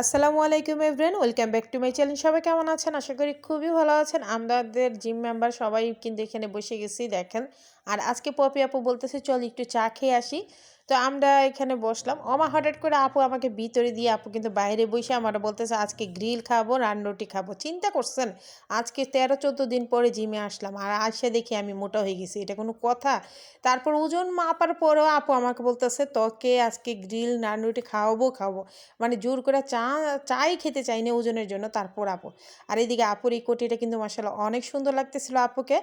আসসালামু আলাইকুম everyone, welcome back to my channel. সবাই কেমন আছেন? আশা করি খুবই ভালো আছেন। আমাদের জিম মেম্বার সবাই কিন্তু এখানে বসে গেছি দেখেন। আর আজকে পপি আপু বলতেছে চল একটু চা খেয়ে আসি। তো আমরা এখানে বসলাম। হঠাৎ করে আপু আমাকে ভিতরে দিয়ে আপু কিন্তু বাইরে বসে আমার বলতেছে আজকে গ্রিল খাবো, রান রুটি খাবো। চিন্তা করছেন, আজকে 13-14 দিন পরে জিমে আসলাম আর আসে দেখি আমি মোটা হয়ে গেছি, এটা কোনো কথা? তারপর ওজন মাপার পরেও আপু আমাকে বলতেছে তোকে আজকে গ্রিল নান রুটি খাওয়াবো। মানে জোর করে চাই খেতে চাইনি ওজনের জন্য। তারপর আপু আর এদিকে আপুর এই কোটিটা কিন্তু মাসাল্লাহ অনেক সুন্দর লাগতেছিল আপুকে।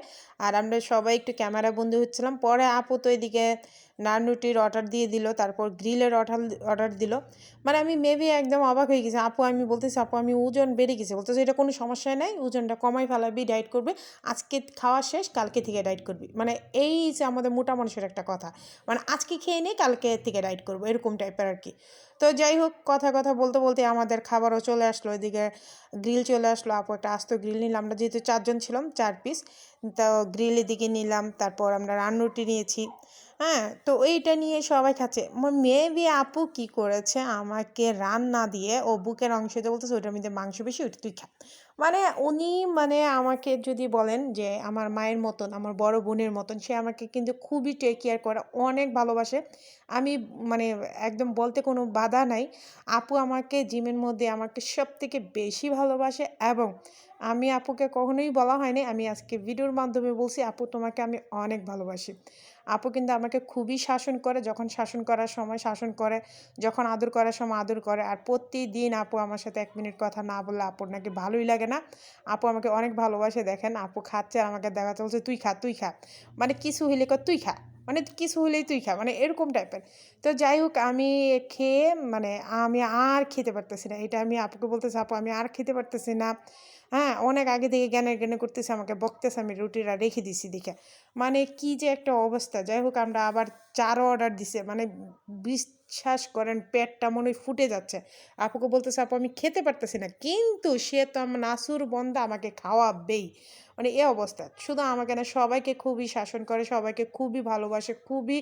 আর আমরা সবাই একটু ক্যামেরা বন্দি হচ্ছিলাম। পরে আপু তো এদিকে নান রুটির অর্ডার দিয়ে দিল, তারপর গ্রিলের অর্ডার দিল। মানে আমি মেবি একদম অবাক হয়ে গেছি। আপু আমি বলতেছি আপু আমি ওজন বেড়ে গেছি, বলতেছে এটা কোনো সমস্যা নাই, ওজনটা কমাই ফেলাবি, ডায়েট করবি, আজকে খাওয়া শেষ কালকে থেকে ডায়েট করবি। মানে এই যে আমাদের মোটা মানুষের একটা কথা, মানে আজকে খেয়ে নিই কালকে থেকে ডায়েট করবো, এরকম টাইপের আর কি। তো যাই হোক, কথা কথা বলতে বলতে আমাদের খাবারও চলে আসলো, এদিকে গ্রিল চলে আসলো। আপু একটা আস্ত গ্রিল নিলাম, আমরা যেহেতু 4 জন ছিলাম 4 পিস। তো গ্রিল এদিকে নিলাম, তারপর আমরা রানরুটি নিয়েছি। হ্যাঁ, তো এইটা নিয়ে সবাই খাচ্ছে। মেবি আপু কি করেছে, আমাকে রান্না দিয়ে ও বুকের অংশতে বলতেছে ওইটার মধ্যে মাংস বেশি, ওইটা তুই খা। মানে উনি মানে আমাকে যদি বলেন যে আমার মায়ের মতন, আমার বড় বোনের মতন, সে আমাকে কিন্তু খুবই টেক কেয়ার করে, অনেক ভালোবাসে। আমি মানে একদম বলতে কোনো বাধা নাই। আপু আমাকে জিমের মধ্যে আমাকে সবথেকে বেশি ভালোবাসে এবং আমি আপুকে কখনোই বলা হয়নি, আমি আজকে ভিডিওর মাধ্যমে বলছি আপু তোমাকে আমি অনেক ভালোবাসি। আপু কিন্তু আমাকে খুবই শাসন করে, যখন শাসন করার সময় শাসন করে, যখন আদর করার সময় আদর করে। আর প্রতিদিন আপু আমার সাথে 1 মিনিট কথা না বললে আপুর নাকি ভালোই লাগে না। আপু আমাকে অনেক ভালোবাসে। দেখেন আপু খাচ্ছে আর আমাকে দেখা চলছে তুই খা। মানে কিছু হইলে তুই খা, মানে কিছু হলেই তুই খা, মানে এরকম টাইপের। তো যাই হোক, আমি খেয়ে মানে আমি আর খেতে পারতেছি না। এটা আমি আপুকে বলতেছি আপু আমি আর খেতে পারতেছি না। হ্যাঁ, অনেক আগে থেকে জ্ঞানে করতেছে, আমাকে বকতেছে আমি রুটিটা রেখে দিছি দেখে। মানে কি যে একটা অবস্থা। যাই হোক, আমরা আবার চারও অর্ডার দিছে, মানে বিশ্বাস করেন পেটটা মনে হয় ফুটে যাচ্ছে। আপুকে বলতেছে আপু আমি খেতে পারতেছি না, কিন্তু সে তো আমার নাসুর বন্দা, আমাকে খাওয়াবেই। মানে এ অবস্থা। শুধু আমাকে না, সবাইকে খুবই শাসন করে, সবাইকে খুবই ভালোবাসে, খুবই।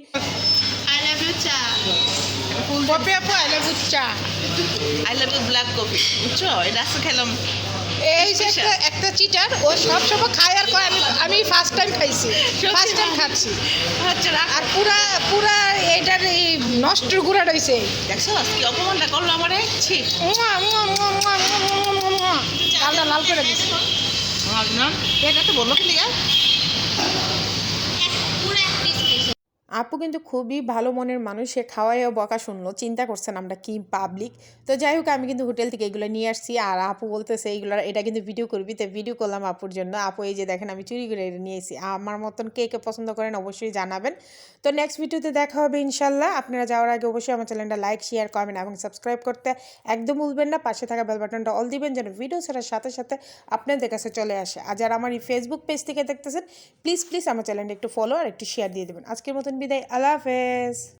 I love you চা। পপি আপু আই লাভ ইউ চা। I love you black coffee. বুঝছো? এটা আজকে খেলাম। এই যে একটা একটা চিটার, ও সব সময় খায় আর কয় আমি ফার্স্ট টাইম খাইছি, ফার্স্ট টাইম খাচ্ছি। হচ্ছে রাখ। আর পুরা পুরা এটার এই নষ্ট গুঁড়া রয়েছে। দেখছো কি অপমানটা করলো আমারে? ছি। লালটা লাল করে দিচ্ছে। না এটা তো বললো কি লিগা? আপু কিন্তু খুবই ভালো মনের মানুষ, সে খাওয়াইও বকা শুনলো। চিন্তা করছেন আমরা কি পাবলিক। তো যাই হোক, আমি কিন্তু হোটেল থেকে এগুলো নিয়ে আসছি আর আপু বলতেছে এইগুলো এটা কিন্তু ভিডিও করবি, তো ভিডিও করলাম আপুর জন্য। আপু এই যে দেখেন আমি চুরি করে এটা নিয়ে এসেছি। আমার মতন কে কে পছন্দ করেন অবশ্যই জানাবেন। তো নেক্সট ভিডিওতে দেখা হবে ইনশাল্লাহ। আপনারা যাওয়ার আগে অবশ্যই আমার চ্যানেলটা লাইক, শেয়ার, কমেন্ট এবং সাবস্ক্রাইব করতে একদম ভুলবেন না। পাশে থাকা বেল বাটনটা অল দিবেন যেন ভিডিও ছাড়ার সাথে সাথে আপনাদের কাছে চলে আসে। আর যারা আমার এই ফেসবুক পেজ থেকে দেখতেছেন, প্লিজ আমার চ্যানেলটা একটু ফলো আর একটু শেয়ার দিয়ে দেবেন। আজকের মতন বিদায়, আল্লাহ হাফেজ।